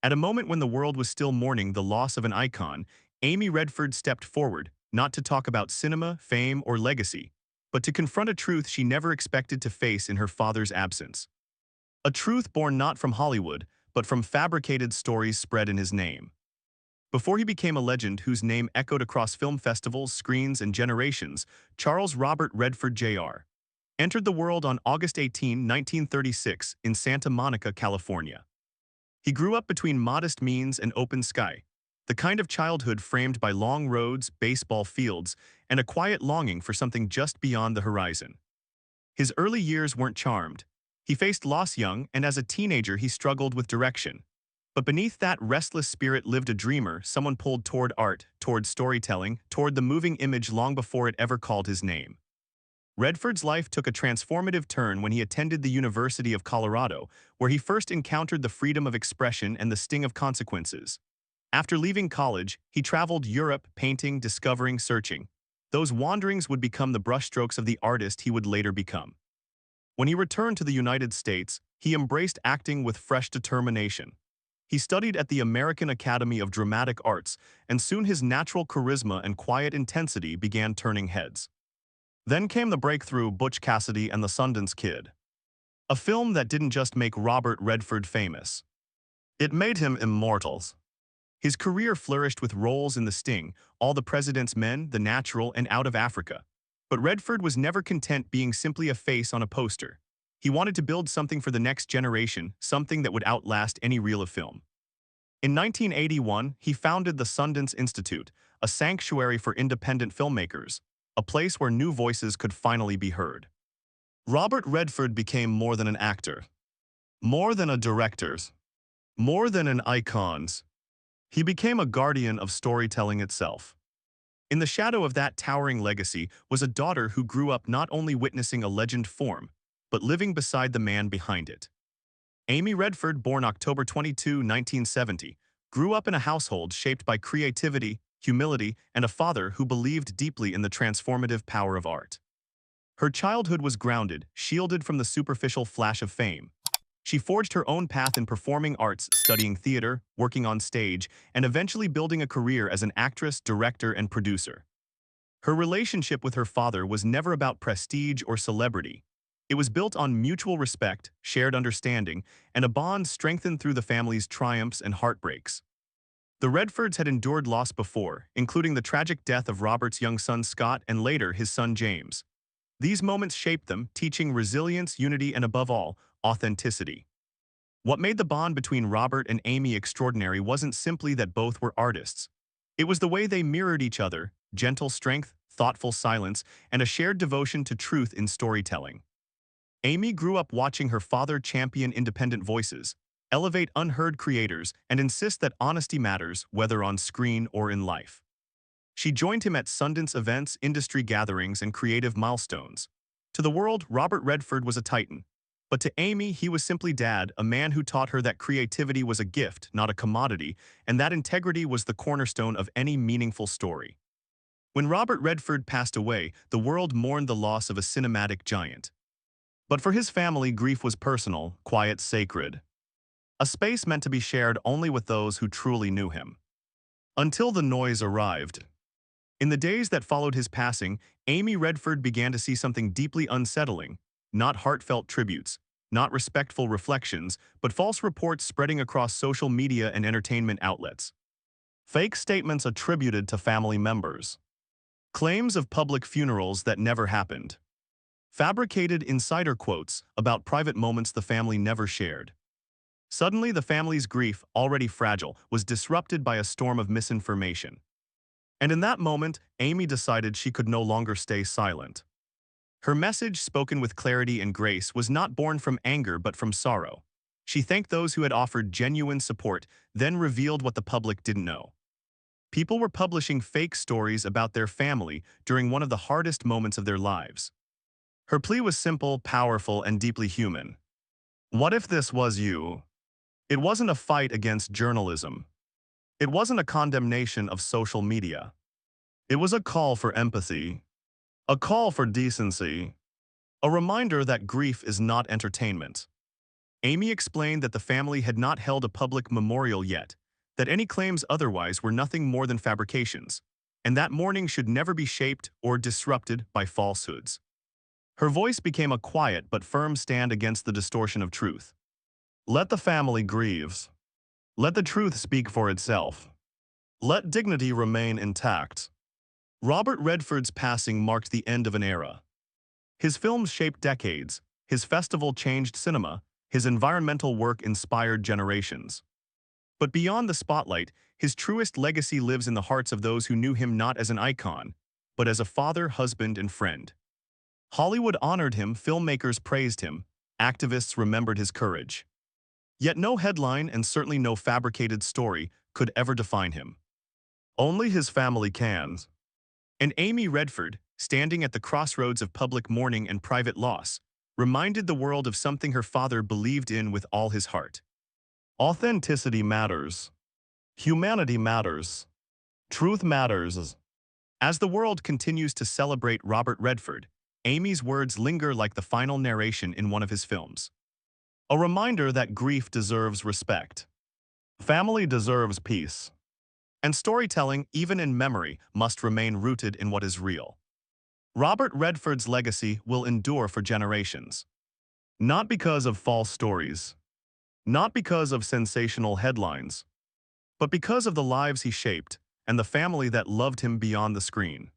At a moment when the world was still mourning the loss of an icon, Amy Redford stepped forward, not to talk about cinema, fame, or legacy, but to confront a truth she never expected to face in her father's absence. A truth born not from Hollywood, but from fabricated stories spread in his name. Before he became a legend whose name echoed across film festivals, screens, and generations, Charles Robert Redford Jr. entered the world on August 18, 1936, in Santa Monica, California. He grew up between modest means and open sky, the kind of childhood framed by long roads, baseball fields, and a quiet longing for something just beyond the horizon. His early years weren't charmed. He faced loss young, and as a teenager he struggled with direction. But beneath that restless spirit lived a dreamer, someone pulled toward art, toward storytelling, toward the moving image long before it ever called his name. Redford's life took a transformative turn when he attended the University of Colorado, where he first encountered the freedom of expression and the sting of consequences. After leaving college, he traveled Europe, painting, discovering, searching. Those wanderings would become the brushstrokes of the artist he would later become. When he returned to the United States, he embraced acting with fresh determination. He studied at the American Academy of Dramatic Arts, and soon his natural charisma and quiet intensity began turning heads. Then came the breakthrough Butch Cassidy and the Sundance Kid, a film that didn't just make Robert Redford famous. It made him immortal. His career flourished with roles in The Sting, All the President's Men, The Natural, and Out of Africa. But Redford was never content being simply a face on a poster. He wanted to build something for the next generation, something that would outlast any reel of film. In 1981, he founded the Sundance Institute, a sanctuary for independent filmmakers, a place where new voices could finally be heard. Robert Redford became more than an actor, more than a director, more than an icon. He became a guardian of storytelling itself. In the shadow of that towering legacy was a daughter who grew up not only witnessing a legend form, but living beside the man behind it. Amy Redford, born October 22, 1970, grew up in a household shaped by creativity, humility, and a father who believed deeply in the transformative power of art. Her childhood was grounded, shielded from the superficial flash of fame. She forged her own path in performing arts, studying theater, working on stage, and eventually building a career as an actress, director, and producer. Her relationship with her father was never about prestige or celebrity. It was built on mutual respect, shared understanding, and a bond strengthened through the family's triumphs and heartbreaks. The Redfords had endured loss before, including the tragic death of Robert's young son Scott and later his son James. These moments shaped them, teaching resilience, unity, and above all, authenticity. What made the bond between Robert and Amy extraordinary wasn't simply that both were artists. It was the way they mirrored each other, gentle strength, thoughtful silence, and a shared devotion to truth in storytelling. Amy grew up watching her father champion independent voices, elevate unheard creators, and insist that honesty matters, whether on screen or in life. She joined him at Sundance events, industry gatherings, and creative milestones. To the world, Robert Redford was a titan. But to Amy, he was simply Dad, a man who taught her that creativity was a gift, not a commodity, and that integrity was the cornerstone of any meaningful story. When Robert Redford passed away, the world mourned the loss of a cinematic giant. But for his family, grief was personal, quiet, sacred. A space meant to be shared only with those who truly knew him. Until the noise arrived. In the days that followed his passing, Amy Redford began to see something deeply unsettling. Not heartfelt tributes, not respectful reflections, but false reports spreading across social media and entertainment outlets. Fake statements attributed to family members. Claims of public funerals that never happened. Fabricated insider quotes about private moments the family never shared. Suddenly, the family's grief, already fragile, was disrupted by a storm of misinformation. And in that moment, Amy decided she could no longer stay silent. Her message, spoken with clarity and grace, was not born from anger but from sorrow. She thanked those who had offered genuine support, then revealed what the public didn't know. People were publishing fake stories about their family during one of the hardest moments of their lives. Her plea was simple, powerful, and deeply human. What if this was you? It wasn't a fight against journalism. It wasn't a condemnation of social media. It was a call for empathy. A call for decency. A reminder that grief is not entertainment. Amy explained that the family had not held a public memorial yet, that any claims otherwise were nothing more than fabrications, and that mourning should never be shaped or disrupted by falsehoods. Her voice became a quiet but firm stand against the distortion of truth. Let the family grieve. Let the truth speak for itself. Let dignity remain intact. Robert Redford's passing marked the end of an era. His films shaped decades, his festival changed cinema, his environmental work inspired generations. But beyond the spotlight, his truest legacy lives in the hearts of those who knew him not as an icon, but as a father, husband, and friend. Hollywood honored him, filmmakers praised him, activists remembered his courage. Yet no headline and certainly no fabricated story could ever define him. Only his family can. And Amy Redford, standing at the crossroads of public mourning and private loss, reminded the world of something her father believed in with all his heart. Authenticity matters. Humanity matters. Truth matters. As the world continues to celebrate Robert Redford, Amy's words linger like the final narration in one of his films. A reminder that grief deserves respect. Family deserves peace. And storytelling, even in memory, must remain rooted in what is real. Robert Redford's legacy will endure for generations. Not because of false stories, not because of sensational headlines, but because of the lives he shaped and the family that loved him beyond the screen.